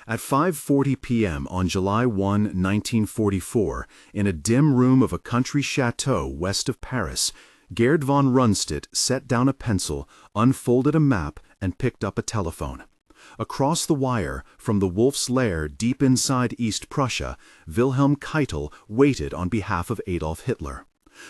At 5:40 p.m. on July 1, 1944, in a dim room of a country chateau west of Paris, Gerd von Rundstedt set down a pencil, unfolded a map, and picked up a telephone. Across the wire, from the Wolf's Lair deep inside East Prussia, Wilhelm Keitel waited on behalf of Adolf Hitler.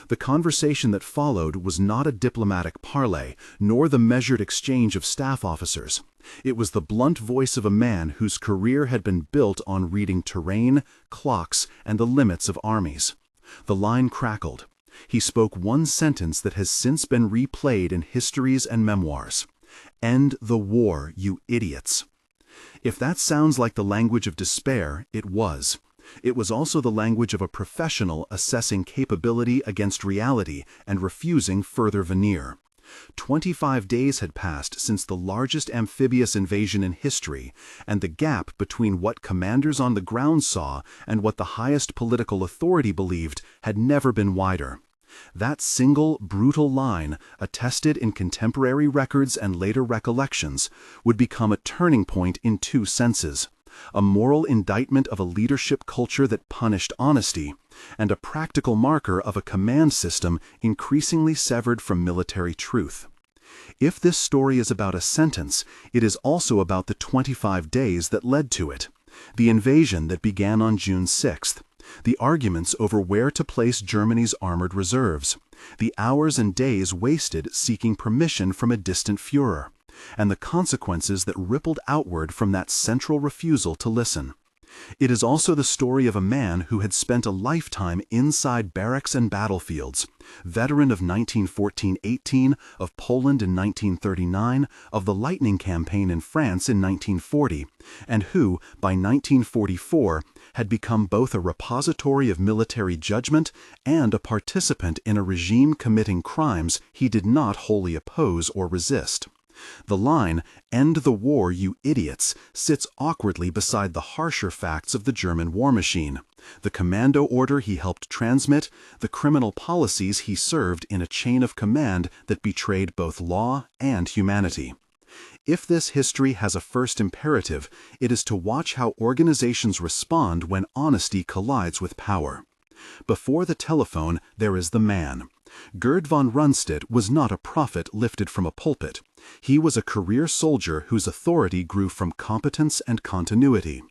The conversation that followed was not a diplomatic parley, nor the measured exchange of staff officers. It was the blunt voice of a man whose career had been built on reading terrain, clocks, and the limits of armies. The line crackled. He spoke one sentence that has since been replayed in histories and memoirs. "End the war, you idiots." If that sounds like the language of despair, it was. It was also the language of a professional assessing capability against reality and refusing further veneer. 25 days had passed since the largest amphibious invasion in history, and the gap between what commanders on the ground saw and what the highest political authority believed had never been wider. That single, brutal line, attested in contemporary records and later recollections, would become a turning point in two senses: a moral indictment of a leadership culture that punished honesty, and a practical marker of a command system increasingly severed from military truth. If this story is about a sentence, it is also about the 25 days that led to it. The invasion that began on June 6th, the arguments over where to place Germany's armored reserves, the hours and days wasted seeking permission from a distant Führer, and the consequences that rippled outward from that central refusal to listen. It is also the story of a man who had spent a lifetime inside barracks and battlefields, veteran of 1914-18, of Poland in 1939, of the Lightning Campaign in France in 1940, and who, by 1944, had become both a repository of military judgment and a participant in a regime committing crimes he did not wholly oppose or resist. The line, "End the war, you idiots," sits awkwardly beside the harsher facts of the German war machine, the commando order he helped transmit, the criminal policies he served in a chain of command that betrayed both law and humanity. If this history has a first imperative, it is to watch how organizations respond when honesty collides with power. Before the telephone, there is the man. Gerd von Rundstedt was not a prophet lifted from a pulpit. He was a career soldier whose authority grew from competence and continuity.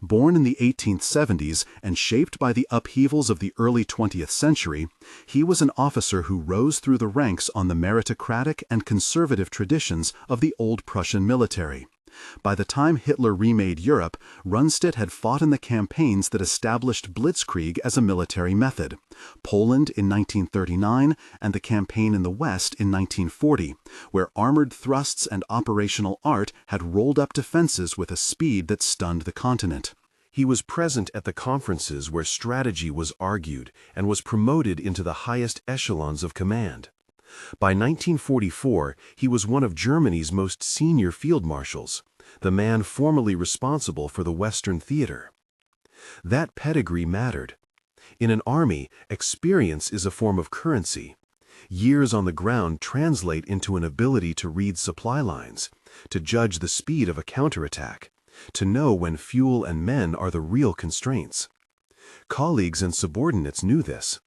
Born in the 1870s and shaped by the upheavals of the early 20th century, he was an officer who rose through the ranks on the meritocratic and conservative traditions of the old Prussian military. By the time Hitler remade Europe, Rundstedt had fought in the campaigns that established blitzkrieg as a military method: Poland in 1939 and the campaign in the West in 1940, where armored thrusts and operational art had rolled up defenses with a speed that stunned the continent. He was present at the conferences where strategy was argued and was promoted into the highest echelons of command. By 1944, he was one of Germany's most senior field marshals, the man formally responsible for the Western theater. That pedigree mattered. In an army, experience is a form of currency. Years on the ground translate into an ability to read supply lines, to judge the speed of a counterattack, to know when fuel and men are the real constraints. Colleagues and subordinates knew this.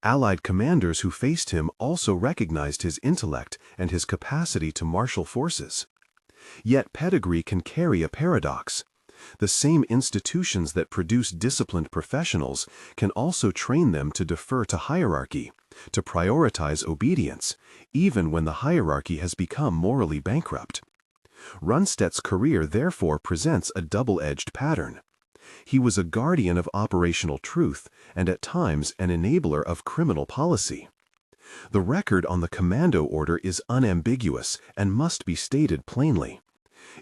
Allied commanders who faced him also recognized his intellect and his capacity to marshal forces. Yet pedigree can carry a paradox. The same institutions that produce disciplined professionals can also train them to defer to hierarchy, to prioritize obedience, even when the hierarchy has become morally bankrupt. Rundstedt's career therefore presents a double-edged pattern. He was a guardian of operational truth and at times an enabler of criminal policy. The record on the commando order is unambiguous and must be stated plainly.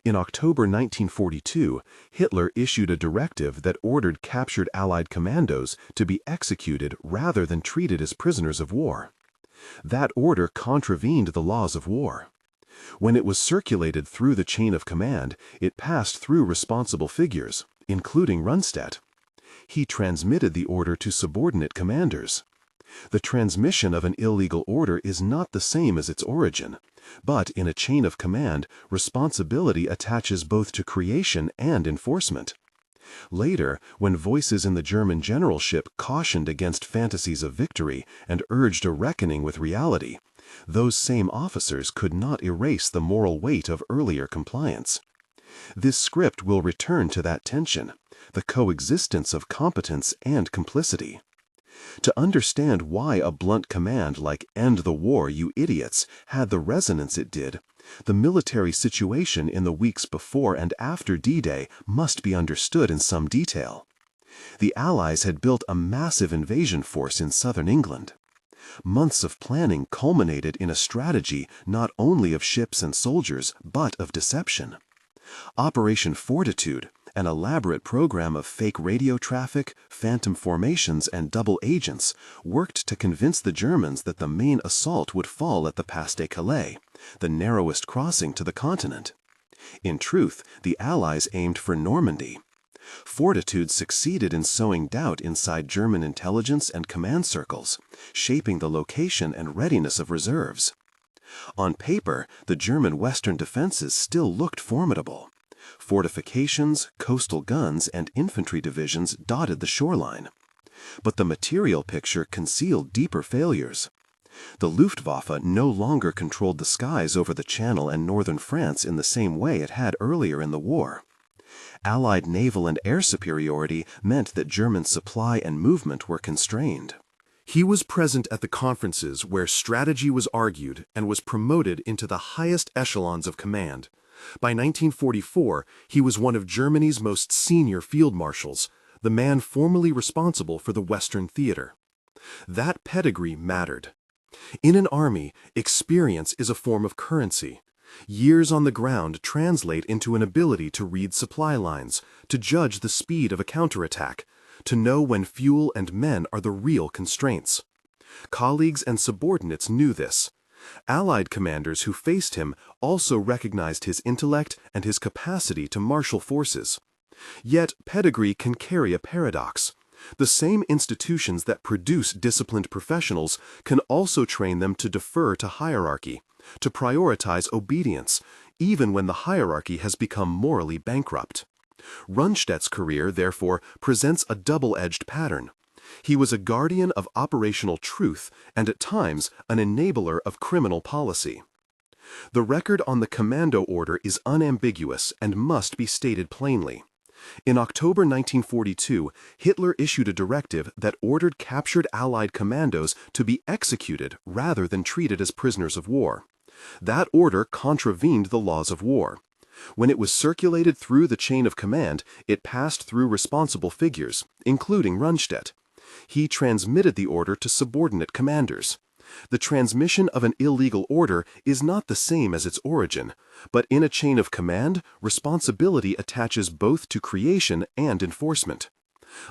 In October 1942, Hitler issued a directive that ordered captured Allied commandos to be executed rather than treated as prisoners of war. That order contravened the laws of war. When it was circulated through the chain of command, it passed through responsible figures, including Rundstedt. He transmitted the order to subordinate commanders. The transmission of an illegal order is not the same as its origin. But in a chain of command, responsibility attaches both to creation and enforcement. Later, when voices in the German generalship cautioned against fantasies of victory and urged a reckoning with reality, those same officers could not erase the moral weight of earlier compliance. This script will return to that tension, the coexistence of competence and complicity. To understand why a blunt command like "End the war, you idiots" had the resonance it did, the military situation in the weeks before and after D-Day must be understood in some detail. The Allies had built a massive invasion force in southern England. Months of planning culminated in a strategy not only of ships and soldiers, but of deception. Operation Fortitude, an elaborate program of fake radio traffic, phantom formations, and double agents, worked to convince the Germans that the main assault would fall at the Pas de Calais, the narrowest crossing to the continent. In truth, the Allies aimed for Normandy. Fortitude succeeded in sowing doubt inside German intelligence and command circles, shaping the location and readiness of reserves. On paper, the German western defenses still looked formidable. Fortifications, coastal guns, and infantry divisions dotted the shoreline. But the material picture concealed deeper failures. The Luftwaffe no longer controlled the skies over the Channel and northern France in the same way it had earlier in the war. Allied naval and air superiority meant that German supply and movement were constrained. He was present at the conferences where strategy was argued and was promoted into the highest echelons of command. By 1944, he was one of Germany's most senior field marshals, the man formally responsible for the Western theater. That pedigree mattered. In an army, experience is a form of currency. Years on the ground translate into an ability to read supply lines, to judge the speed of a counterattack, to know when fuel and men are the real constraints. Colleagues and subordinates knew this. Allied commanders who faced him also recognized his intellect and his capacity to marshal forces. Yet pedigree can carry a paradox. The same institutions that produce disciplined professionals can also train them to defer to hierarchy, to prioritize obedience, even when the hierarchy has become morally bankrupt. Rundstedt's career, therefore, presents a double-edged pattern. He was a guardian of operational truth and at times an enabler of criminal policy. The record on the commando order is unambiguous and must be stated plainly. In October 1942, Hitler issued a directive that ordered captured Allied commandos to be executed rather than treated as prisoners of war. That order contravened the laws of war. When it was circulated through the chain of command, it passed through responsible figures, including Rundstedt. He transmitted the order to subordinate commanders. The transmission of an illegal order is not the same as its origin, but in a chain of command, responsibility attaches both to creation and enforcement.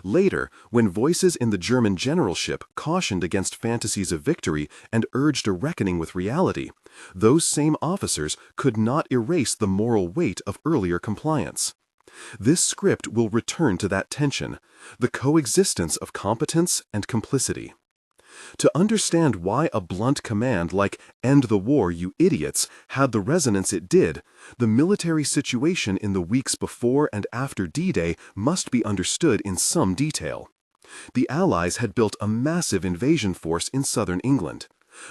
Later, when voices in the German generalship cautioned against fantasies of victory and urged a reckoning with reality, those same officers could not erase the moral weight of earlier compliance. This script will return to that tension, the coexistence of competence and complicity. To understand why a blunt command like "End the war, you idiots" had the resonance it did, the military situation in the weeks before and after D-Day must be understood in some detail. The Allies had built a massive invasion force in southern England.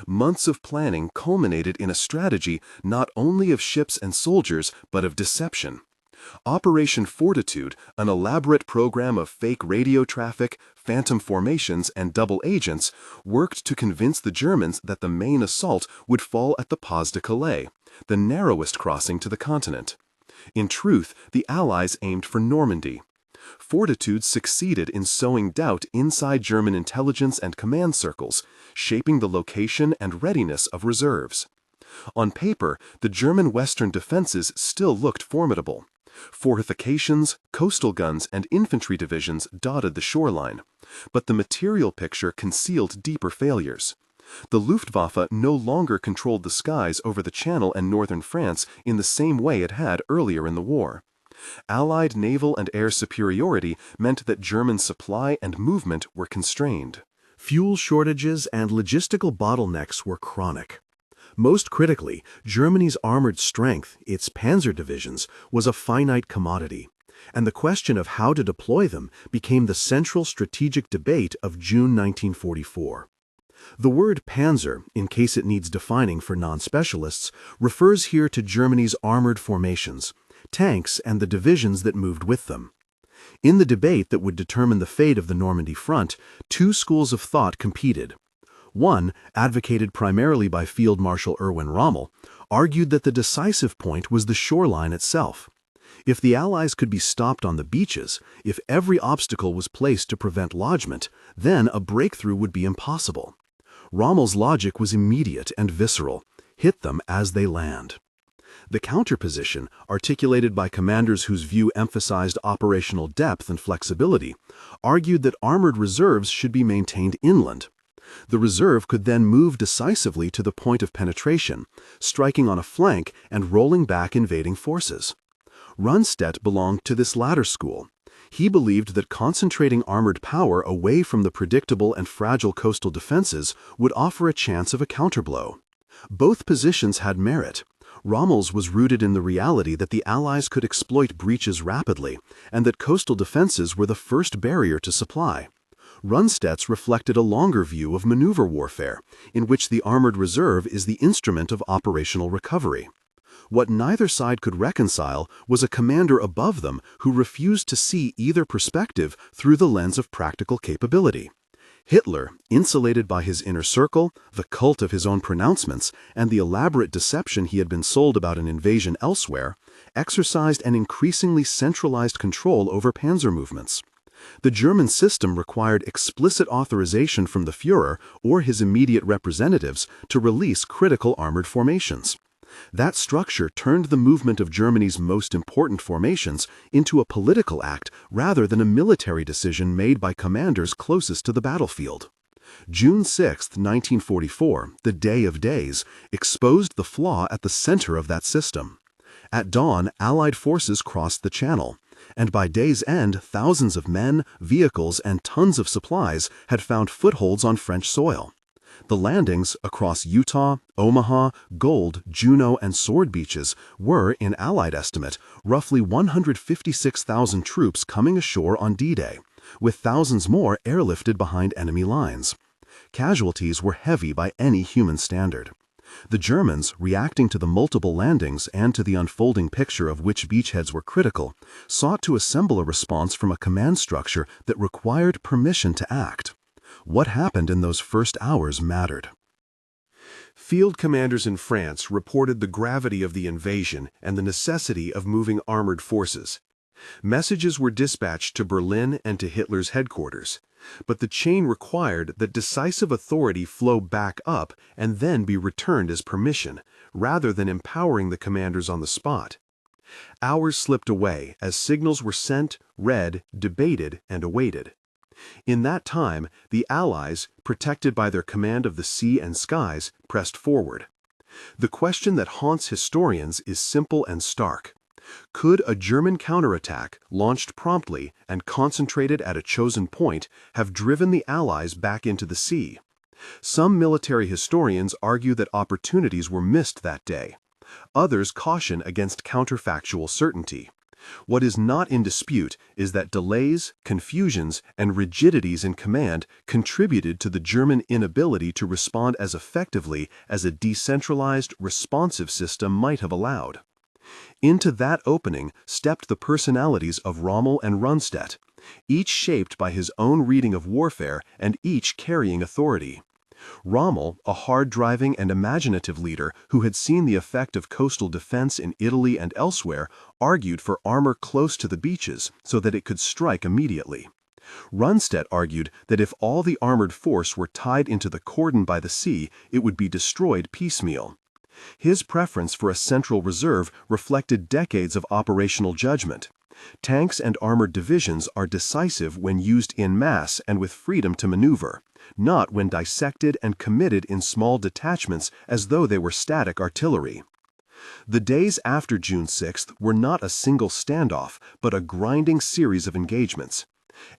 Months of planning culminated in a strategy not only of ships and soldiers, but of deception. Operation Fortitude, an elaborate program of fake radio traffic, phantom formations, and double agents, worked to convince the Germans that the main assault would fall at the Pas de Calais, the narrowest crossing to the continent. In truth, the Allies aimed for Normandy. Fortitude succeeded in sowing doubt inside German intelligence and command circles, shaping the location and readiness of reserves. On paper, the German western defenses still looked formidable. Fortifications, coastal guns, and infantry divisions dotted the shoreline, but the material picture concealed deeper failures. The Luftwaffe no longer controlled the skies over the Channel and northern France in the same way it had earlier in the war. Allied naval and air superiority meant that German supply and movement were constrained. Fuel shortages and logistical bottlenecks were chronic. Most critically, Germany's armored strength, its panzer divisions, was a finite commodity, and the question of how to deploy them became the central strategic debate of June 1944. The word panzer, in case it needs defining for non-specialists, refers here to Germany's armored formations, tanks and the divisions that moved with them. In the debate that would determine the fate of the Normandy front, two schools of thought competed. One, advocated primarily by Field Marshal Erwin Rommel, argued that the decisive point was the shoreline itself. If the Allies could be stopped on the beaches, if every obstacle was placed to prevent lodgment, then a breakthrough would be impossible. Rommel's logic was immediate and visceral: hit them as they land. The counterposition, articulated by commanders whose view emphasized operational depth and flexibility, argued that armored reserves should be maintained inland. The reserve could then move decisively to the point of penetration, striking on a flank and rolling back invading forces. Rundstedt belonged to this latter school. He believed that concentrating armored power away from the predictable and fragile coastal defenses would offer a chance of a counterblow. Both positions had merit. Rommel's was rooted in the reality that the Allies could exploit breaches rapidly, and that coastal defenses were the first barrier to supply. Rundstedt's reflected a longer view of maneuver warfare, in which the armored reserve is the instrument of operational recovery. What neither side could reconcile was a commander above them who refused to see either perspective through the lens of practical capability. Hitler, insulated by his inner circle, the cult of his own pronouncements, and the elaborate deception he had been sold about an invasion elsewhere, exercised an increasingly centralized control over panzer movements. The German system required explicit authorization from the Führer or his immediate representatives to release critical armored formations. That structure turned the movement of Germany's most important formations into a political act rather than a military decision made by commanders closest to the battlefield. June 6, 1944, the Day of Days, exposed the flaw at the center of that system. At dawn, Allied forces crossed the Channel, and by day's end, thousands of men, vehicles, and tons of supplies had found footholds on French soil. The landings across Utah, Omaha, Gold, Juno, and Sword beaches were, in Allied estimate, roughly 156,000 troops coming ashore on D-Day, with thousands more airlifted behind enemy lines. Casualties were heavy by any human standard. The Germans, reacting to the multiple landings and to the unfolding picture of which beachheads were critical, sought to assemble a response from a command structure that required permission to act. What happened in those first hours mattered. Field commanders in France reported the gravity of the invasion and the necessity of moving armored forces. Messages were dispatched to Berlin and to Hitler's headquarters, but the chain required that decisive authority flow back up and then be returned as permission, rather than empowering the commanders on the spot. Hours slipped away as signals were sent, read, debated, and awaited. In that time, the Allies, protected by their command of the sea and skies, pressed forward. The question that haunts historians is simple and stark. Could a German counterattack, launched promptly and concentrated at a chosen point, have driven the Allies back into the sea? Some military historians argue that opportunities were missed that day. Others caution against counterfactual certainty. What is not in dispute is that delays, confusions, and rigidities in command contributed to the German inability to respond as effectively as a decentralized, responsive system might have allowed. Into that opening stepped the personalities of Rommel and Rundstedt, each shaped by his own reading of warfare and each carrying authority. Rommel, a hard-driving and imaginative leader who had seen the effect of coastal defense in Italy and elsewhere, argued for armor close to the beaches so that it could strike immediately. Rundstedt argued that if all the armored force were tied into the cordon by the sea, it would be destroyed piecemeal. His preference for a central reserve reflected decades of operational judgment. Tanks and armored divisions are decisive when used en masse and with freedom to maneuver, not when dissected and committed in small detachments as though they were static artillery. The days after June 6th were not a single standoff, but a grinding series of engagements.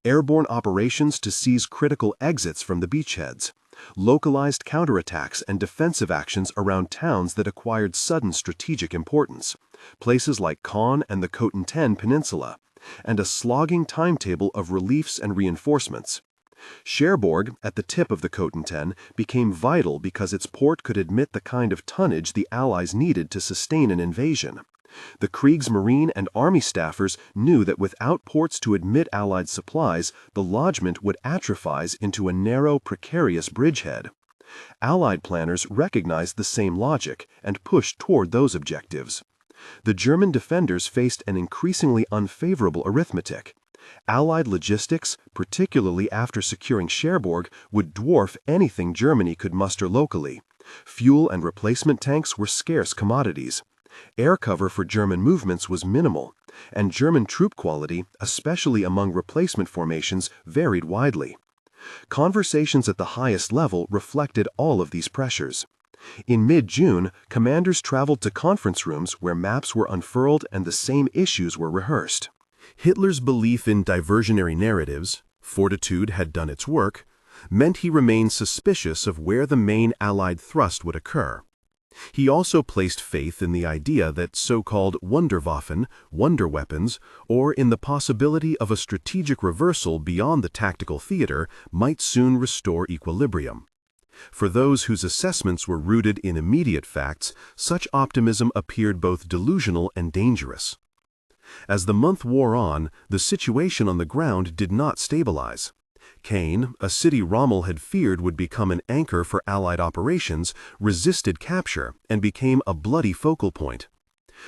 Airborne operations to seize critical exits from the beachheads, localized counterattacks and defensive actions around towns that acquired sudden strategic importance, places like Caen and the Cotentin Peninsula, and a slogging timetable of reliefs and reinforcements. Cherbourg, at the tip of the Cotentin, became vital because its port could admit the kind of tonnage the Allies needed to sustain an invasion. The Kriegsmarine and army staffers knew that without ports to admit Allied supplies, the lodgment would atrophize into a narrow, precarious bridgehead. Allied planners recognized the same logic and pushed toward those objectives. The German defenders faced an increasingly unfavorable arithmetic. Allied logistics, particularly after securing Cherbourg, would dwarf anything Germany could muster locally. Fuel and replacement tanks were scarce commodities. Air cover for German movements was minimal, and German troop quality, especially among replacement formations, varied widely. Conversations at the highest level reflected all of these pressures. In mid-June, commanders traveled to conference rooms where maps were unfurled and the same issues were rehearsed. Hitler's belief in diversionary narratives, fortitude had done its work, meant he remained suspicious of where the main Allied thrust would occur. He also placed faith in the idea that so-called Wunderwaffen, wonder weapons, or in the possibility of a strategic reversal beyond the tactical theater might soon restore equilibrium. For those whose assessments were rooted in immediate facts, such optimism appeared both delusional and dangerous. As the month wore on, the situation on the ground did not stabilize. Caen, a city Rommel had feared would become an anchor for Allied operations, resisted capture and became a bloody focal point.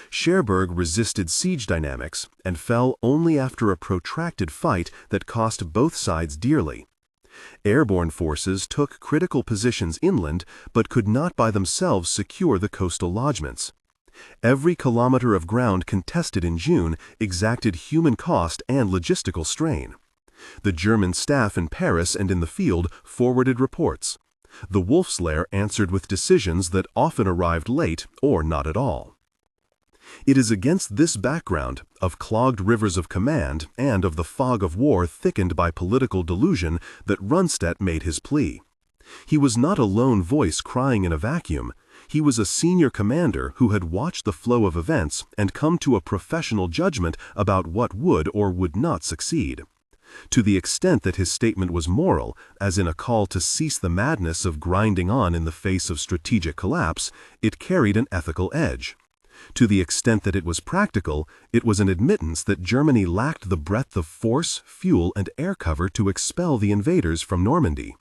Cherbourg resisted siege dynamics and fell only after a protracted fight that cost both sides dearly. Airborne forces took critical positions inland but could not by themselves secure the coastal lodgements. Every kilometer of ground contested in June exacted human cost and logistical strain. The German staff in Paris and in the field forwarded reports. The Wolfslair answered with decisions that often arrived late or not at all. It is against this background of clogged rivers of command and of the fog of war thickened by political delusion that Rundstedt made his plea. He was not a lone voice crying in a vacuum. He was a senior commander who had watched the flow of events and come to a professional judgment about what would or would not succeed. To the extent that his statement was moral, as in a call to cease the madness of grinding on in the face of strategic collapse, it carried an ethical edge. To the extent that it was practical, it was an admittance that Germany lacked the breadth of force, fuel, and air cover to expel the invaders from Normandy.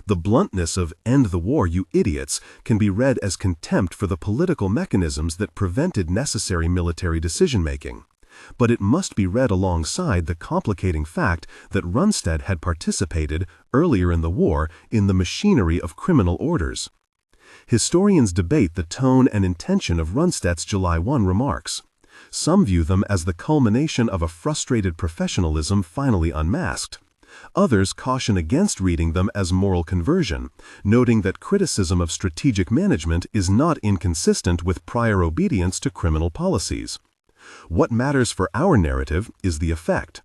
The bluntness of "end the war, you idiots" can be read as contempt for the political mechanisms that prevented necessary military decision-making. But it must be read alongside the complicating fact that Rundstedt had participated, earlier in the war, in the machinery of criminal orders. Historians debate the tone and intention of Rundstedt's July 1 remarks. Some view them as the culmination of a frustrated professionalism finally unmasked. Others caution against reading them as moral conversion, noting that criticism of strategic management is not inconsistent with prior obedience to criminal policies. What matters for our narrative is the effect.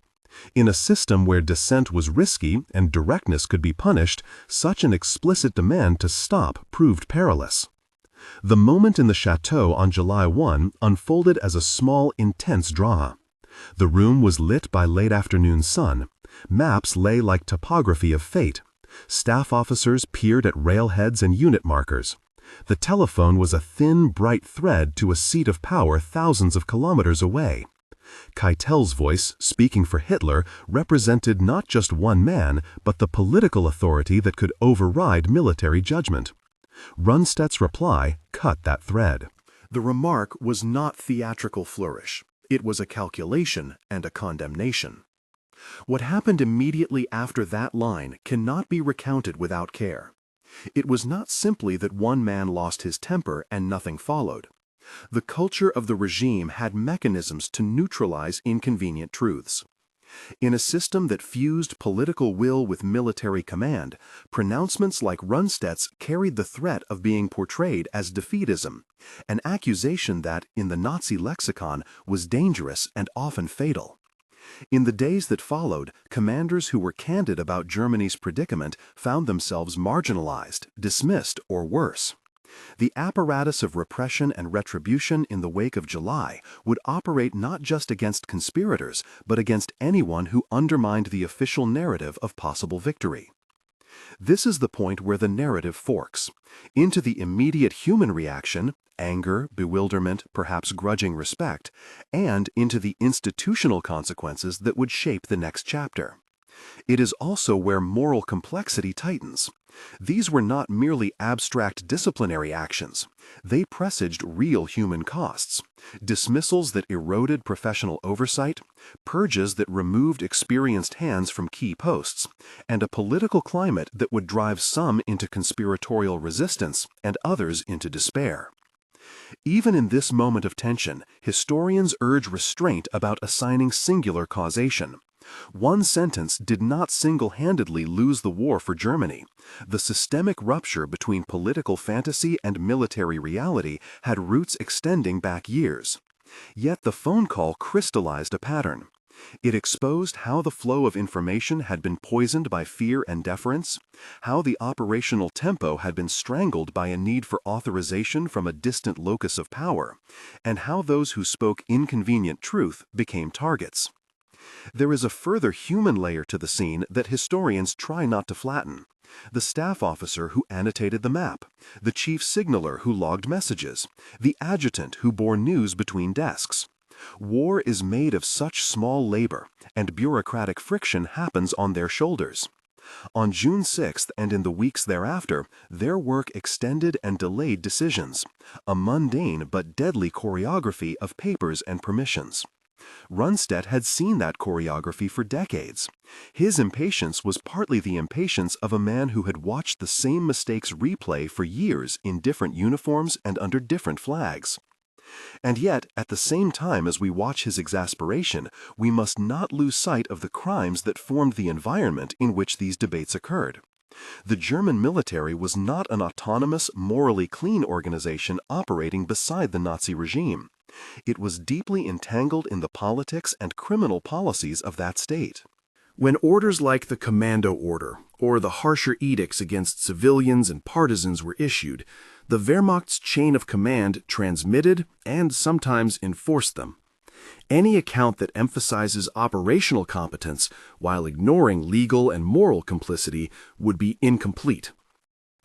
In a system where dissent was risky and directness could be punished, such an explicit demand to stop proved perilous. The moment in the chateau on July 1 unfolded as a small, intense drama. The room was lit by late-afternoon sun. Maps lay like topography of fate. Staff officers peered at railheads and unit markers. The telephone was a thin, bright thread to a seat of power thousands of kilometers away. Keitel's voice, speaking for Hitler, represented not just one man, but the political authority that could override military judgment. Rundstedt's reply cut that thread. The remark was not theatrical flourish. It was a calculation and a condemnation. What happened immediately after that line cannot be recounted without care. It was not simply that one man lost his temper and nothing followed. The culture of the regime had mechanisms to neutralize inconvenient truths. In a system that fused political will with military command, pronouncements like Rundstedt's carried the threat of being portrayed as defeatism, an accusation that, in the Nazi lexicon, was dangerous and often fatal. In the days that followed, commanders who were candid about Germany's predicament found themselves marginalized, dismissed, or worse. The apparatus of repression and retribution in the wake of July would operate not just against conspirators, but against anyone who undermined the official narrative of possible victory. This is the point where the narrative forks into the immediate human reaction, anger, bewilderment, perhaps grudging respect, and into the institutional consequences that would shape the next chapter. It is also where moral complexity tightens. These were not merely abstract disciplinary actions. They presaged real human costs. Dismissals that eroded professional oversight, purges that removed experienced hands from key posts, and a political climate that would drive some into conspiratorial resistance and others into despair. Even in this moment of tension, historians urge restraint about assigning singular causation. One sentence did not single-handedly lose the war for Germany. The systemic rupture between political fantasy and military reality had roots extending back years. Yet the phone call crystallized a pattern. It exposed how the flow of information had been poisoned by fear and deference, how the operational tempo had been strangled by a need for authorization from a distant locus of power, and how those who spoke inconvenient truth became targets. There is a further human layer to the scene that historians try not to flatten. The staff officer who annotated the map, the chief signaler who logged messages, the adjutant who bore news between desks. War is made of such small labor, and bureaucratic friction happens on their shoulders. On June 6th and in the weeks thereafter, their work extended and delayed decisions, a mundane but deadly choreography of papers and permissions. Rundstedt had seen that choreography for decades. His impatience was partly the impatience of a man who had watched the same mistakes replay for years in different uniforms and under different flags. And yet, at the same time as we watch his exasperation, we must not lose sight of the crimes that formed the environment in which these debates occurred. The German military was not an autonomous, morally clean organization operating beside the Nazi regime. It was deeply entangled in the politics and criminal policies of that state. When orders like the Commando Order or the harsher edicts against civilians and partisans were issued, the Wehrmacht's chain of command transmitted and sometimes enforced them. Any account that emphasizes operational competence while ignoring legal and moral complicity would be incomplete.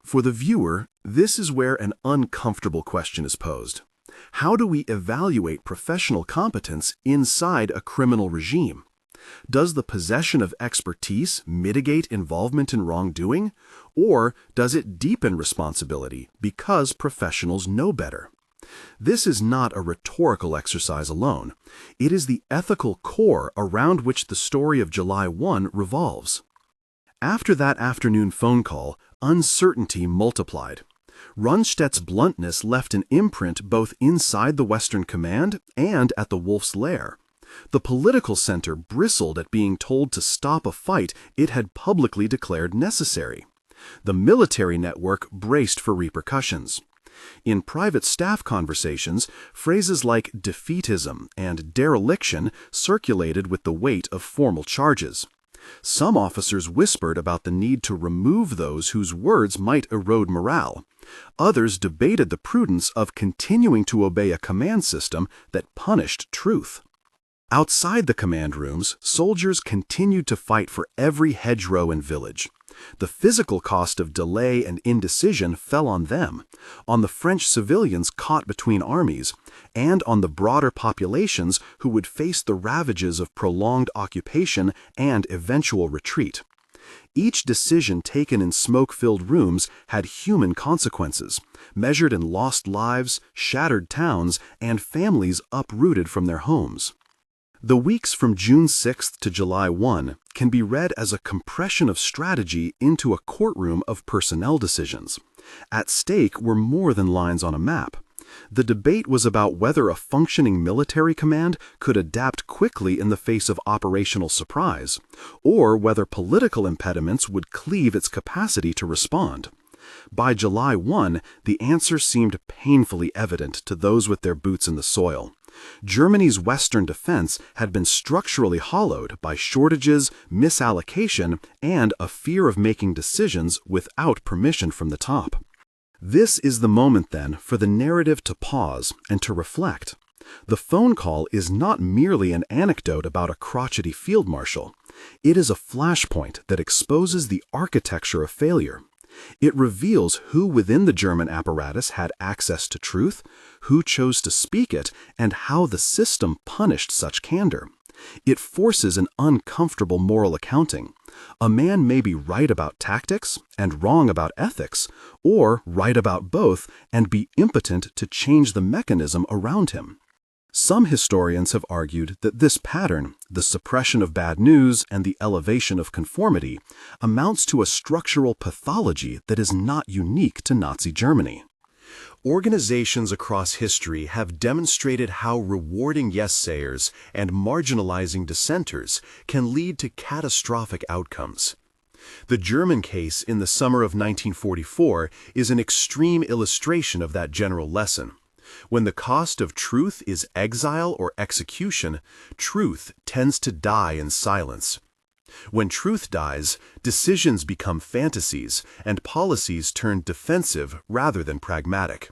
For the viewer, this is where an uncomfortable question is posed. How do we evaluate professional competence inside a criminal regime? Does the possession of expertise mitigate involvement in wrongdoing, or does it deepen responsibility because professionals know better? This is not a rhetorical exercise alone. It is the ethical core around which the story of July 1 revolves. After that afternoon phone call, uncertainty multiplied. Rundstedt's bluntness left an imprint both inside the Western Command and at the Wolf's Lair. The political center bristled at being told to stop a fight it had publicly declared necessary. The military network braced for repercussions. In private staff conversations, phrases like defeatism and dereliction circulated with the weight of formal charges. Some officers whispered about the need to remove those whose words might erode morale. Others debated the prudence of continuing to obey a command system that punished truth. Outside the command rooms, soldiers continued to fight for every hedgerow and village. The physical cost of delay and indecision fell on them, on the French civilians caught between armies, and on the broader populations who would face the ravages of prolonged occupation and eventual retreat. Each decision taken in smoke-filled rooms had human consequences, measured in lost lives, shattered towns, and families uprooted from their homes. The weeks from June 6 to July 1 can be read as a compression of strategy into a courtroom of personnel decisions. At stake were more than lines on a map. The debate was about whether a functioning military command could adapt quickly in the face of operational surprise, or whether political impediments would cleave its capacity to respond. By July 1, the answer seemed painfully evident to those with their boots in the soil. Germany's Western defense had been structurally hollowed by shortages, misallocation, and a fear of making decisions without permission from the top. This is the moment, then, for the narrative to pause and to reflect. The phone call is not merely an anecdote about a crotchety field marshal. It is a flashpoint that exposes the architecture of failure. It reveals who within the German apparatus had access to truth, who chose to speak it, and how the system punished such candor. It forces an uncomfortable moral accounting. A man may be right about tactics and wrong about ethics, or right about both and be impotent to change the mechanism around him. Some historians have argued that this pattern, the suppression of bad news and the elevation of conformity, amounts to a structural pathology that is not unique to Nazi Germany. Organizations across history have demonstrated how rewarding yes-sayers and marginalizing dissenters can lead to catastrophic outcomes. The German case in the summer of 1944 is an extreme illustration of that general lesson. When the cost of truth is exile or execution, truth tends to die in silence. When truth dies, decisions become fantasies and policies turn defensive rather than pragmatic.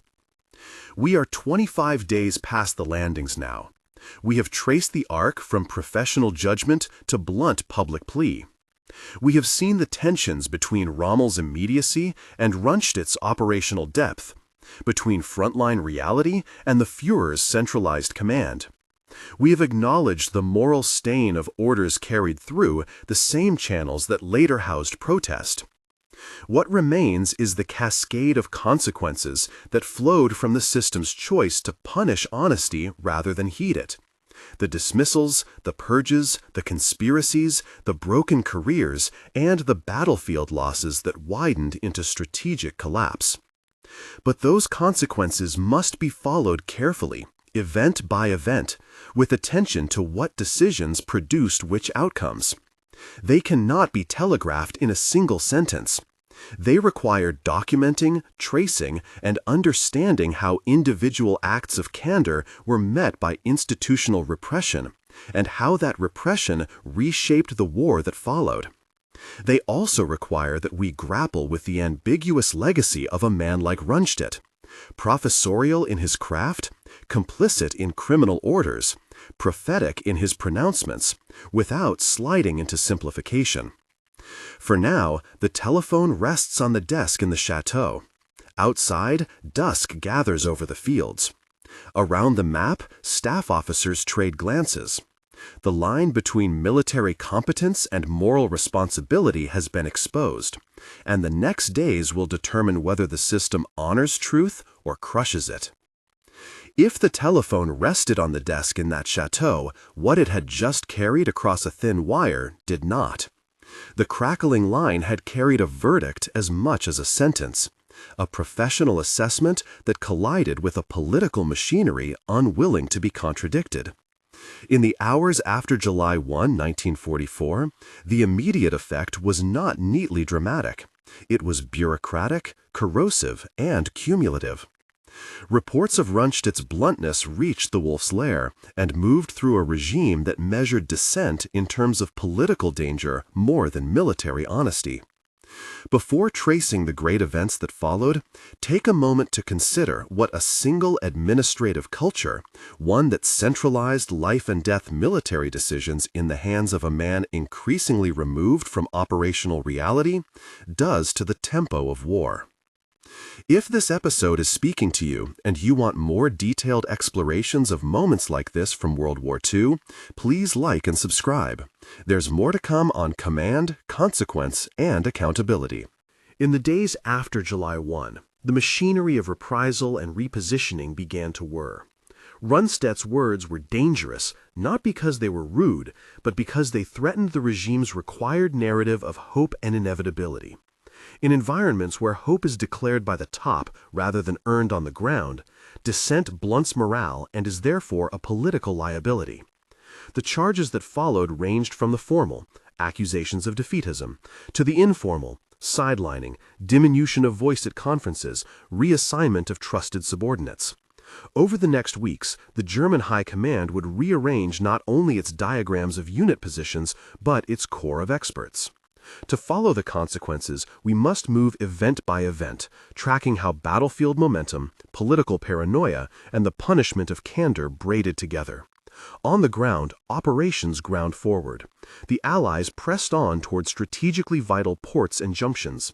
We are 25 days past the landings now. We have traced the arc from professional judgment to blunt public plea. We have seen the tensions between Rommel's immediacy and Rundstedt's operational depth, between frontline reality and the Führer's centralized command. We have acknowledged the moral stain of orders carried through the same channels that later housed protest. What remains is the cascade of consequences that flowed from the system's choice to punish honesty rather than heed it. The dismissals, the purges, the conspiracies, the broken careers, and the battlefield losses that widened into strategic collapse. But those consequences must be followed carefully, event by event, with attention to what decisions produced which outcomes. They cannot be telegraphed in a single sentence. They require documenting, tracing, and understanding how individual acts of candor were met by institutional repression, and how that repression reshaped the war that followed. They also require that we grapple with the ambiguous legacy of a man like Rundstedt, professorial in his craft, complicit in criminal orders, prophetic in his pronouncements, without sliding into simplification. For now, the telephone rests on the desk in the chateau. Outside, dusk gathers over the fields. Around the map, staff officers trade glances. The line between military competence and moral responsibility has been exposed, and the next days will determine whether the system honors truth or crushes it. If the telephone rested on the desk in that chateau, what it had just carried across a thin wire did not. The crackling line had carried a verdict as much as a sentence, a professional assessment that collided with a political machinery unwilling to be contradicted. In the hours after July 1, 1944, the immediate effect was not neatly dramatic. It was bureaucratic, corrosive, and cumulative. Reports of Rundstedt's bluntness reached the Wolf's Lair and moved through a regime that measured dissent in terms of political danger more than military honesty. Before tracing the great events that followed, take a moment to consider what a single administrative culture, one that centralized life and death military decisions in the hands of a man increasingly removed from operational reality, does to the tempo of war. If this episode is speaking to you and you want more detailed explorations of moments like this from World War II, please like and subscribe. There's more to come on command, consequence, and accountability. In the days after July 1, the machinery of reprisal and repositioning began to whir. Rundstedt's words were dangerous, not because they were rude, but because they threatened the regime's required narrative of hope and inevitability. In environments where hope is declared by the top rather than earned on the ground, dissent blunts morale and is therefore a political liability. The charges that followed ranged from the formal, accusations of defeatism, to the informal, sidelining, diminution of voice at conferences, reassignment of trusted subordinates. Over the next weeks, the German High Command would rearrange not only its diagrams of unit positions, but its corps of experts. To follow the consequences, we must move event by event, tracking how battlefield momentum, political paranoia, and the punishment of candor braided together. On the ground, operations ground forward. The Allies pressed on toward strategically vital ports and junctions.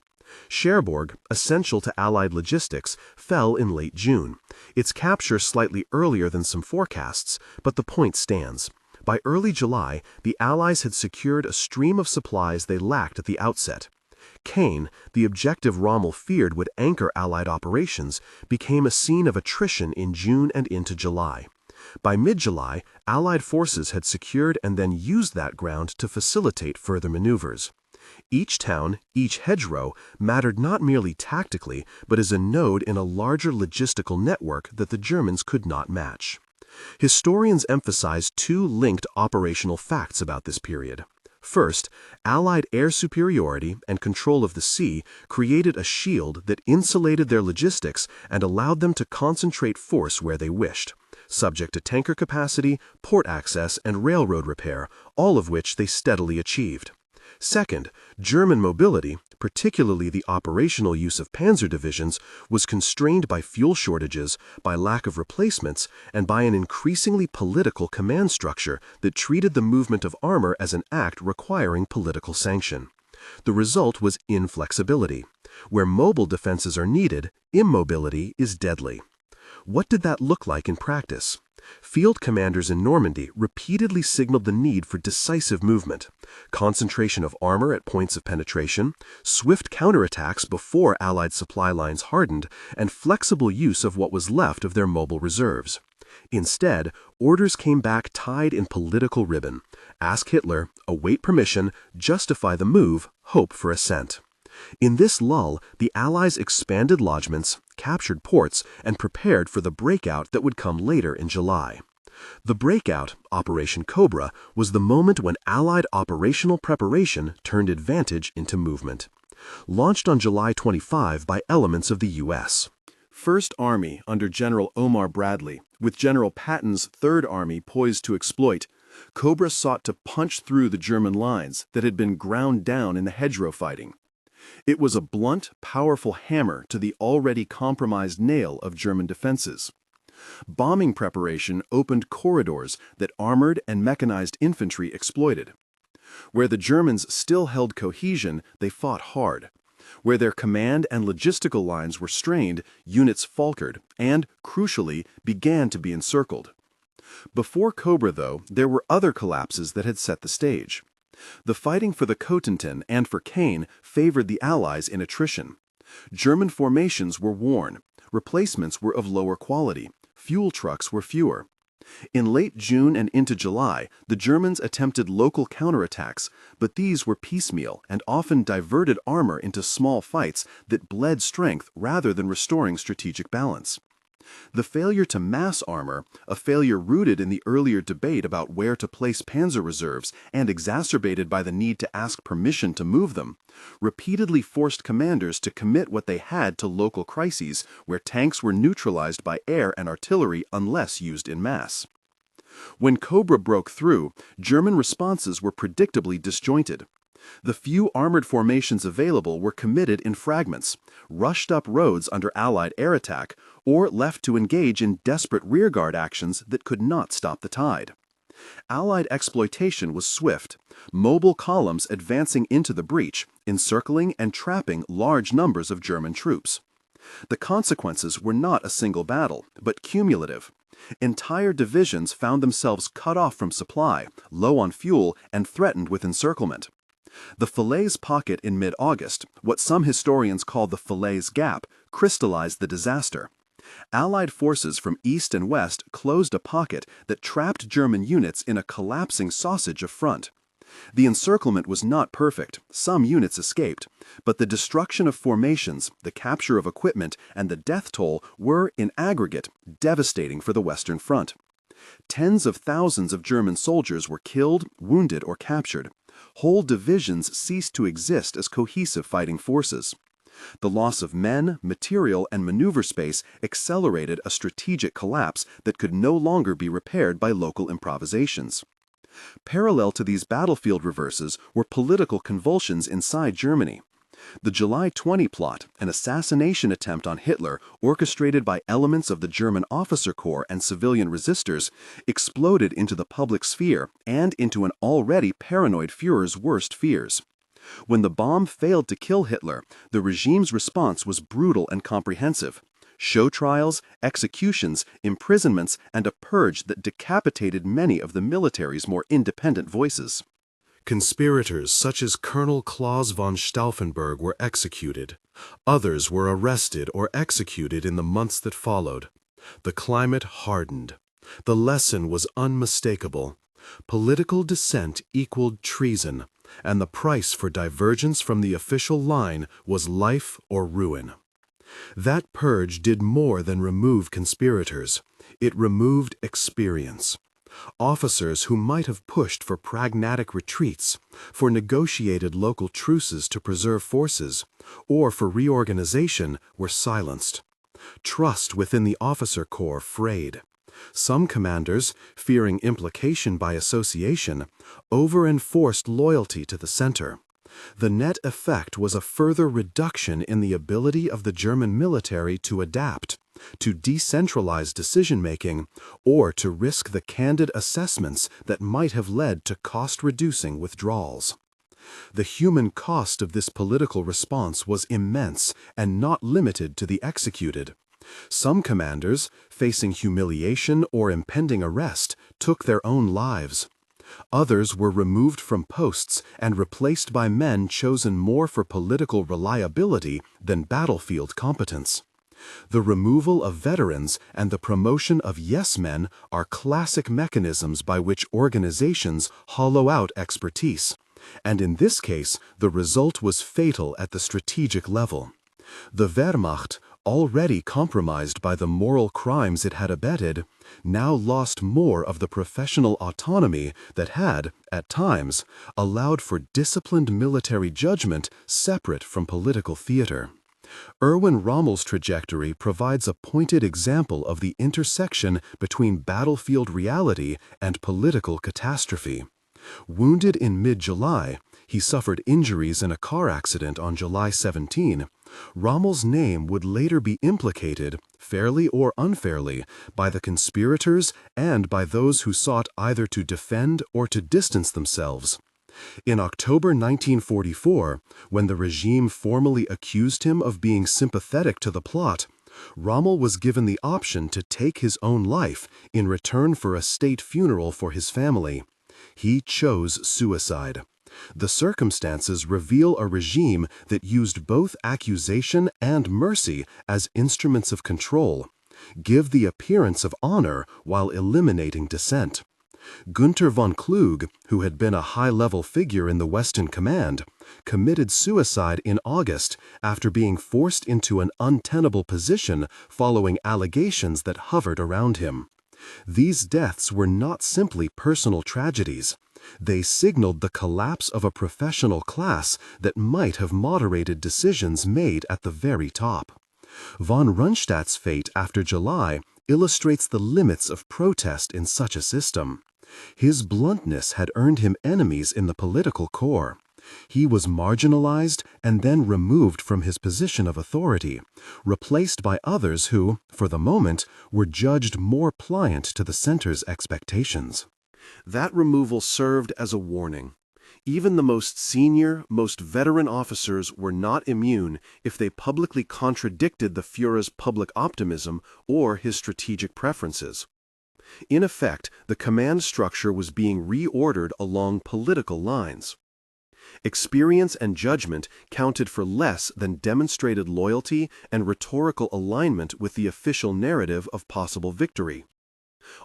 Cherbourg, essential to Allied logistics, fell in late June. Its capture slightly earlier than some forecasts, but the point stands. By early July, the Allies had secured a stream of supplies they lacked at the outset. Caen, the objective Rommel feared would anchor Allied operations, became a scene of attrition in June and into July. By mid-July, Allied forces had secured and then used that ground to facilitate further maneuvers. Each town, each hedgerow, mattered not merely tactically, but as a node in a larger logistical network that the Germans could not match. Historians emphasize two linked operational facts about this period. First, Allied air superiority and control of the sea created a shield that insulated their logistics and allowed them to concentrate force where they wished, subject to tanker capacity, port access, and railroad repair, all of which they steadily achieved. Second, German mobility, particularly the operational use of panzer divisions, was constrained by fuel shortages, by lack of replacements, and by an increasingly political command structure that treated the movement of armor as an act requiring political sanction. The result was inflexibility. Where mobile defenses are needed, immobility is deadly. What did that look like in practice? Field commanders in Normandy repeatedly signaled the need for decisive movement, concentration of armor at points of penetration, swift counterattacks before Allied supply lines hardened, and flexible use of what was left of their mobile reserves. Instead, orders came back tied in political ribbon. Ask Hitler, await permission, justify the move, hope for assent. In this lull, the Allies expanded lodgements, captured ports, and prepared for the breakout that would come later in July. The breakout, Operation Cobra, was the moment when Allied operational preparation turned advantage into movement. Launched on July 25 by elements of the U.S. First Army under General Omar Bradley, with General Patton's Third Army poised to exploit, Cobra sought to punch through the German lines that had been ground down in the hedgerow fighting. It was a blunt, powerful hammer to the already compromised nail of German defenses. Bombing preparation opened corridors that armored and mechanized infantry exploited. Where the Germans still held cohesion, they fought hard. Where their command and logistical lines were strained, units faltered and, crucially, began to be encircled. Before Cobra, though, there were other collapses that had set the stage. The fighting for the Cotentin and for Caen favored the Allies in attrition. German formations were worn, replacements were of lower quality, fuel trucks were fewer. In late June and into July, the Germans attempted local counterattacks, but these were piecemeal and often diverted armor into small fights that bled strength rather than restoring strategic balance. The failure to mass armor, a failure rooted in the earlier debate about where to place panzer reserves and exacerbated by the need to ask permission to move them, repeatedly forced commanders to commit what they had to local crises where tanks were neutralized by air and artillery unless used in mass. When Cobra broke through, German responses were predictably disjointed. The few armored formations available were committed in fragments, rushed up roads under Allied air attack, or left to engage in desperate rearguard actions that could not stop the tide. Allied exploitation was swift, mobile columns advancing into the breach, encircling and trapping large numbers of German troops. The consequences were not a single battle, but cumulative. Entire divisions found themselves cut off from supply, low on fuel, and threatened with encirclement. The Falaise pocket in mid-August, what some historians call the Falaise Gap, crystallized the disaster. Allied forces from east and west closed a pocket that trapped German units in a collapsing sausage of front. The encirclement was not perfect, some units escaped, but the destruction of formations, the capture of equipment, and the death toll were, in aggregate, devastating for the Western Front. Tens of thousands of German soldiers were killed, wounded, or captured. Whole divisions ceased to exist as cohesive fighting forces. The loss of men, material, and maneuver space accelerated a strategic collapse that could no longer be repaired by local improvisations. Parallel to these battlefield reverses were political convulsions inside Germany. The July 20 plot, an assassination attempt on Hitler orchestrated by elements of the German officer corps and civilian resistors, exploded into the public sphere and into an already paranoid Führer's worst fears. When the bomb failed to kill Hitler, the regime's response was brutal and comprehensive. Show trials, executions, imprisonments, and a purge that decapitated many of the military's more independent voices. Conspirators such as Colonel Claus von Stauffenberg were executed. Others were arrested or executed in the months that followed. The climate hardened. The lesson was unmistakable. Political dissent equaled treason, and the price for divergence from the official line was life or ruin. That purge did more than remove conspirators. It removed experience. Officers who might have pushed for pragmatic retreats, for negotiated local truces to preserve forces, or for reorganization were silenced. Trust within the officer corps frayed. Some commanders, fearing implication by association, over-enforced loyalty to the center. The net effect was a further reduction in the ability of the German military to adapt, to decentralize decision-making, or to risk the candid assessments that might have led to cost-reducing withdrawals. The human cost of this political response was immense and not limited to the executed. Some commanders, facing humiliation or impending arrest, took their own lives. Others were removed from posts and replaced by men chosen more for political reliability than battlefield competence. The removal of veterans and the promotion of yes-men are classic mechanisms by which organizations hollow out expertise, and in this case, the result was fatal at the strategic level. The Wehrmacht, already compromised by the moral crimes it had abetted, now lost more of the professional autonomy that had, at times, allowed for disciplined military judgment separate from political theater. Erwin Rommel's trajectory provides a pointed example of the intersection between battlefield reality and political catastrophe. Wounded in mid-July, he suffered injuries in a car accident on July 17. Rommel's name would later be implicated, fairly or unfairly, by the conspirators and by those who sought either to defend or to distance themselves. In October 1944, when the regime formally accused him of being sympathetic to the plot, Rommel was given the option to take his own life in return for a state funeral for his family. He chose suicide. The circumstances reveal a regime that used both accusation and mercy as instruments of control, give the appearance of honor while eliminating dissent. Günther von Klug, who had been a high-level figure in the Western Command, committed suicide in August after being forced into an untenable position following allegations that hovered around him. These deaths were not simply personal tragedies. They signaled the collapse of a professional class that might have moderated decisions made at the very top. Von Rundstedt's fate after July illustrates the limits of protest in such a system. His bluntness had earned him enemies in the political corps. He was marginalized and then removed from his position of authority, replaced by others who, for the moment, were judged more pliant to the center's expectations. That removal served as a warning. Even the most senior, most veteran officers were not immune if they publicly contradicted the Führer's public optimism or his strategic preferences. In effect, the command structure was being reordered along political lines. Experience and judgment counted for less than demonstrated loyalty and rhetorical alignment with the official narrative of possible victory.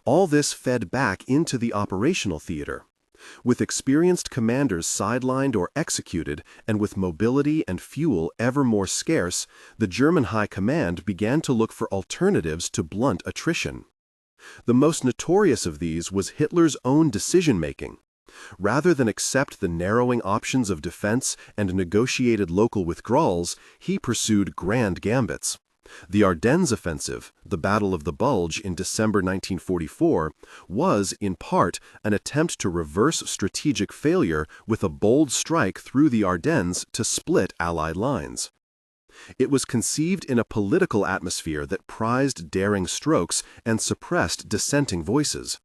All this fed back into the operational theater. With experienced commanders sidelined or executed, and with mobility and fuel ever more scarce, the German High Command began to look for alternatives to blunt attrition. The most notorious of these was Hitler's own decision-making. Rather than accept the narrowing options of defense and negotiated local withdrawals, he pursued grand gambits. The Ardennes Offensive, the Battle of the Bulge in December 1944, was, in part, an attempt to reverse strategic failure with a bold strike through the Ardennes to split Allied lines. It was conceived in a political atmosphere that prized daring strokes and suppressed dissenting voices.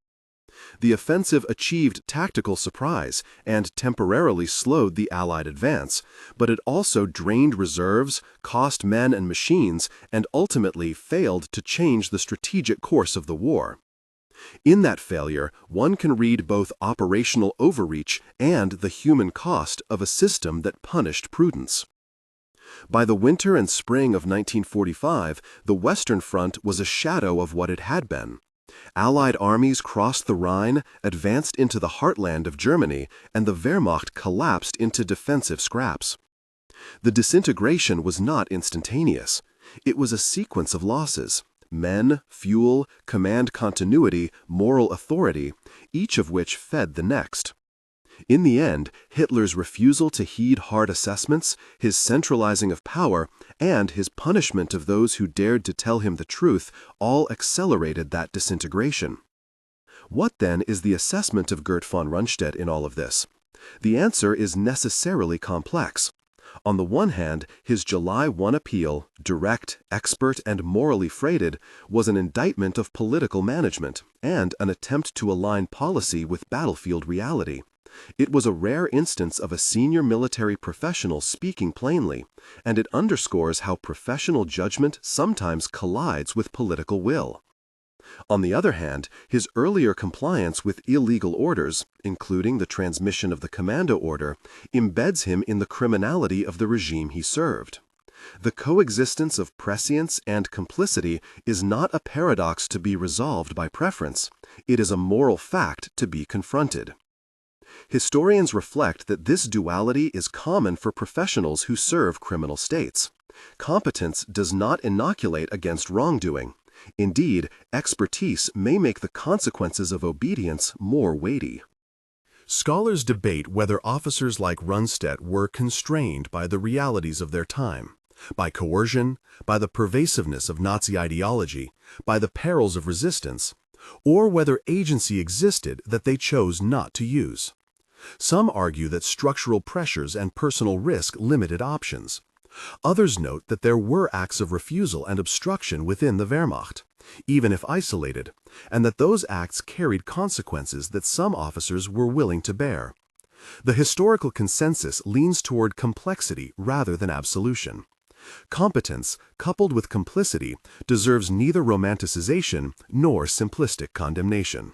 The offensive achieved tactical surprise and temporarily slowed the Allied advance, but it also drained reserves, cost men and machines, and ultimately failed to change the strategic course of the war. In that failure, one can read both operational overreach and the human cost of a system that punished prudence. By the winter and spring of 1945, the Western Front was a shadow of what it had been. Allied armies crossed the Rhine, advanced into the heartland of Germany, and the Wehrmacht collapsed into defensive scraps. The disintegration was not instantaneous. It was a sequence of losses: men, fuel, command continuity, moral authority, each of which fed the next. In the end, Hitler's refusal to heed hard assessments, his centralizing of power, and his punishment of those who dared to tell him the truth all accelerated that disintegration. What then is the assessment of Gerd von Rundstedt in all of this? The answer is necessarily complex. On the one hand, his July 1 appeal, direct, expert, and morally freighted, was an indictment of political management and an attempt to align policy with battlefield reality. It was a rare instance of a senior military professional speaking plainly, and it underscores how professional judgment sometimes collides with political will. On the other hand, his earlier compliance with illegal orders, including the transmission of the commando order, embeds him in the criminality of the regime he served. The coexistence of prescience and complicity is not a paradox to be resolved by preference. It is a moral fact to be confronted. Historians reflect that this duality is common for professionals who serve criminal states. Competence does not inoculate against wrongdoing. Indeed, expertise may make the consequences of obedience more weighty. Scholars debate whether officers like Rundstedt were constrained by the realities of their time, by coercion, by the pervasiveness of Nazi ideology, by the perils of resistance, or whether agency existed that they chose not to use. Some argue that structural pressures and personal risk limited options. Others note that there were acts of refusal and obstruction within the Wehrmacht, even if isolated, and that those acts carried consequences that some officers were willing to bear. The historical consensus leans toward complexity rather than absolution. Competence, coupled with complicity, deserves neither romanticization nor simplistic condemnation.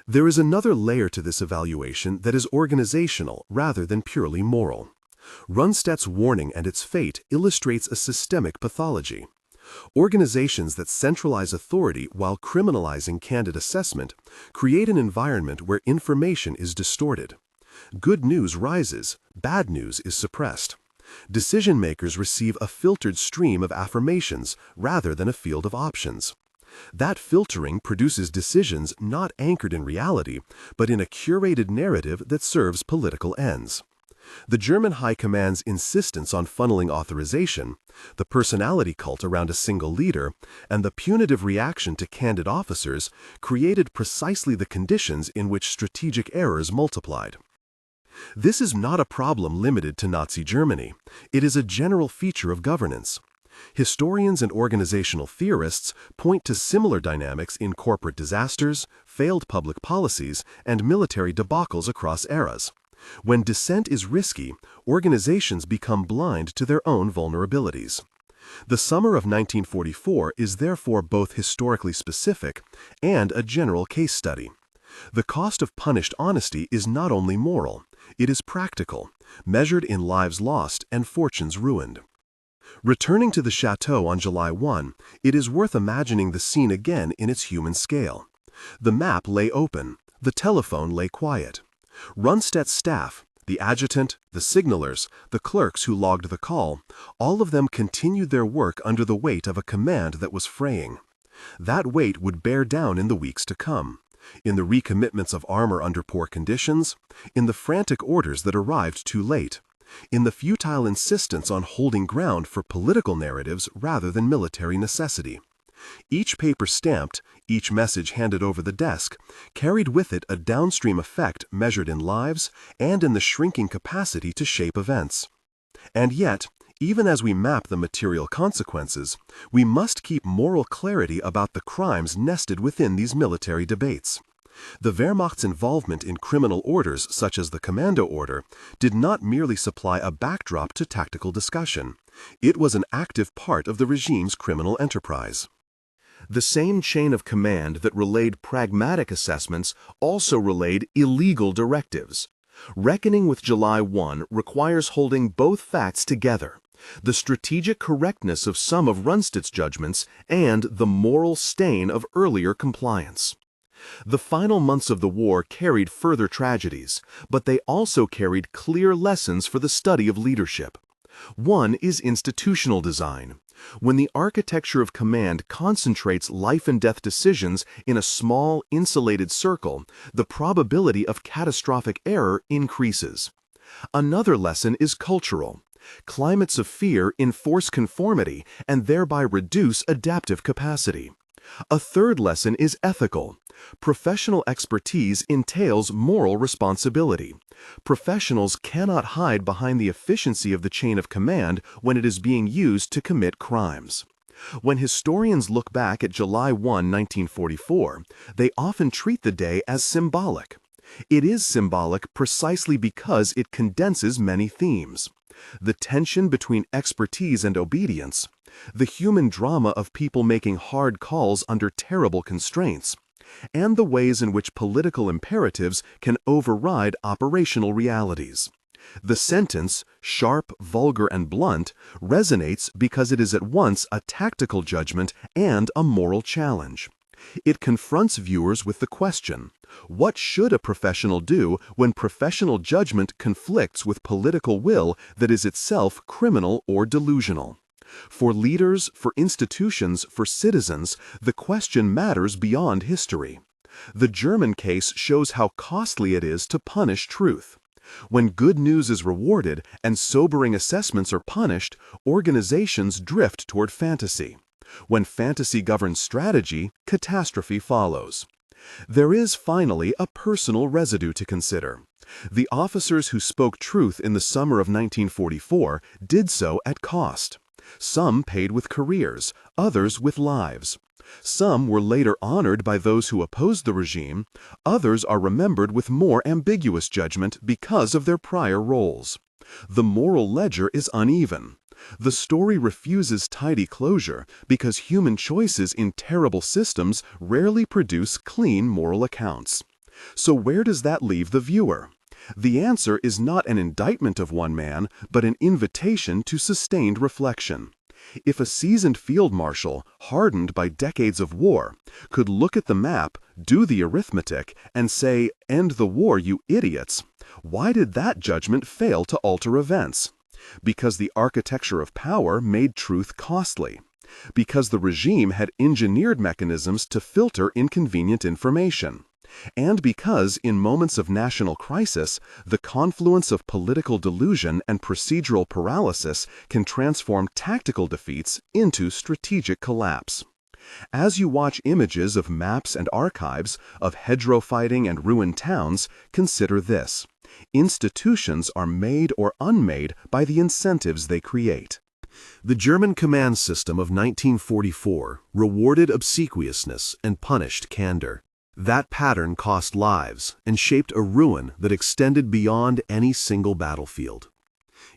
There is another layer to this evaluation that is organizational rather than purely moral. Rundstedt's warning and its fate illustrates a systemic pathology. Organizations that centralize authority while criminalizing candid assessment create an environment where information is distorted. Good news rises, bad news is suppressed. Decision-makers receive a filtered stream of affirmations rather than a field of options. That filtering produces decisions not anchored in reality, but in a curated narrative that serves political ends. The German High Command's insistence on funneling authorization, the personality cult around a single leader, and the punitive reaction to candid officers created precisely the conditions in which strategic errors multiplied. This is not a problem limited to Nazi Germany. It is a general feature of governance. Historians and organizational theorists point to similar dynamics in corporate disasters, failed public policies, and military debacles across eras. When dissent is risky, organizations become blind to their own vulnerabilities. The summer of 1944 is therefore both historically specific and a general case study. The cost of punished honesty is not only moral, it is practical, measured in lives lost and fortunes ruined. Returning to the chateau on July 1, it is worth imagining the scene again in its human scale. The map lay open, the telephone lay quiet. Rundstedt's staff, the adjutant, the signalers, the clerks who logged the call, all of them continued their work under the weight of a command that was fraying. That weight would bear down in the weeks to come. in the recommitments of armor under poor conditions, in the frantic orders that arrived too late, in the futile insistence on holding ground for political narratives rather than military necessity. Each paper stamped, each message handed over the desk, carried with it a downstream effect measured in lives and in the shrinking capacity to shape events. And yet, even as we map the material consequences, we must keep moral clarity about the crimes nested within these military debates. The Wehrmacht's involvement in criminal orders such as the Commando Order did not merely supply a backdrop to tactical discussion. It was an active part of the regime's criminal enterprise. The same chain of command that relayed pragmatic assessments also relayed illegal directives. Reckoning with July 1 requires holding both facts together: the strategic correctness of some of Rundstedt's judgments and the moral stain of earlier compliance. The final months of the war carried further tragedies, but they also carried clear lessons for the study of leadership. One is institutional design. When the architecture of command concentrates life and death decisions in a small, insulated circle, the probability of catastrophic error increases. Another lesson is cultural. Climates of fear enforce conformity and thereby reduce adaptive capacity. A third lesson is ethical. Professional expertise entails moral responsibility. Professionals cannot hide behind the efficiency of the chain of command when it is being used to commit crimes. When historians look back at July 1, 1944, they often treat the day as symbolic. It is symbolic precisely because it condenses many themes: the tension between expertise and obedience, the human drama of people making hard calls under terrible constraints, and the ways in which political imperatives can override operational realities. The sentence, sharp, vulgar, and blunt, resonates because it is at once a tactical judgment and a moral challenge. It confronts viewers with the question: what should a professional do when professional judgment conflicts with political will that is itself criminal or delusional? For leaders, for institutions, for citizens, the question matters beyond history. The German case shows how costly it is to punish truth. When good news is rewarded and sobering assessments are punished, organizations drift toward fantasy. When fantasy governs strategy, catastrophe follows. There is, finally, a personal residue to consider. The officers who spoke truth in the summer of 1944 did so at cost. Some paid with careers, others with lives. Some were later honored by those who opposed the regime, others are remembered with more ambiguous judgment because of their prior roles. The moral ledger is uneven. The story refuses tidy closure because human choices in terrible systems rarely produce clean moral accounts. So where does that leave the viewer? The answer is not an indictment of one man, but an invitation to sustained reflection. If a seasoned field marshal, hardened by decades of war, could look at the map, do the arithmetic, and say, "End the war, you idiots," why did that judgment fail to alter events? Because the architecture of power made truth costly. Because the regime had engineered mechanisms to filter inconvenient information. And because, in moments of national crisis, the confluence of political delusion and procedural paralysis can transform tactical defeats into strategic collapse. As you watch images of maps and archives, of hedgerow fighting and ruined towns, consider this: institutions are made or unmade by the incentives they create. The German command system of 1944 rewarded obsequiousness and punished candor. That pattern cost lives and shaped a ruin that extended beyond any single battlefield.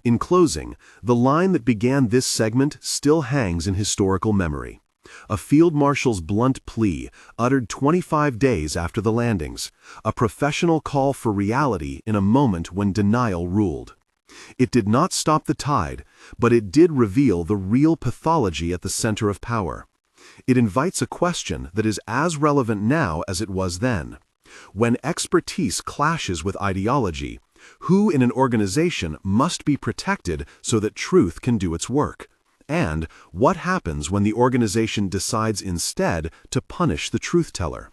In closing, the line that began this segment still hangs in historical memory. A field marshal's blunt plea, uttered 25 days after the landings, a professional call for reality in a moment when denial ruled. It did not stop the tide, but it did reveal the real pathology at the center of power. It invites a question that is as relevant now as it was then. When expertise clashes with ideology, who in an organization must be protected so that truth can do its work? And what happens when the organization decides instead to punish the truth teller?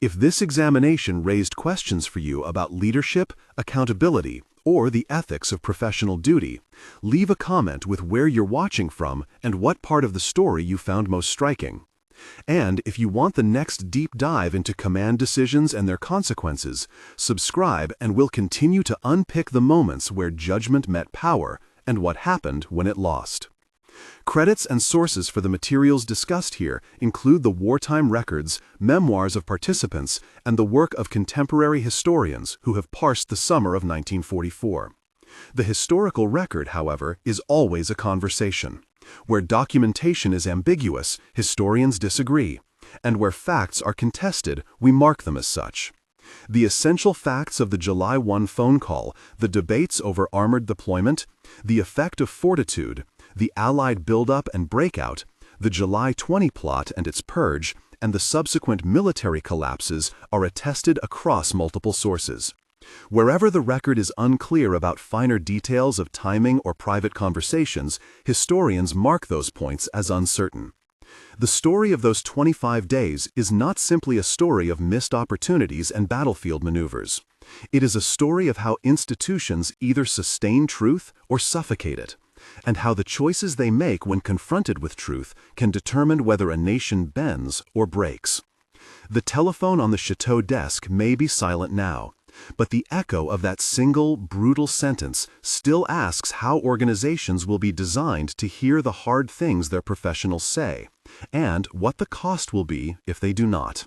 If this examination raised questions for you about leadership, accountability, or the ethics of professional duty, leave a comment with where you're watching from and what part of the story you found most striking. And if you want the next deep dive into command decisions and their consequences, subscribe and we'll continue to unpick the moments where judgment met power and what happened when it lost. Credits and sources for the materials discussed here include the wartime records, memoirs of participants, and the work of contemporary historians who have parsed the summer of 1944. The historical record, however, is always a conversation. Where documentation is ambiguous, historians disagree, and where facts are contested, we mark them as such. The essential facts of the July 1 phone call, the debates over armored deployment, the effect of fortitude, the Allied buildup and breakout, the July 20 plot and its purge, and the subsequent military collapses are attested across multiple sources. Wherever the record is unclear about finer details of timing or private conversations, historians mark those points as uncertain. The story of those 25 days is not simply a story of missed opportunities and battlefield maneuvers. It is a story of how institutions either sustain truth or suffocate it, and how the choices they make when confronted with truth can determine whether a nation bends or breaks. The telephone on the Chateau desk may be silent now, but the echo of that single, brutal sentence still asks how organizations will be designed to hear the hard things their professionals say, and what the cost will be if they do not.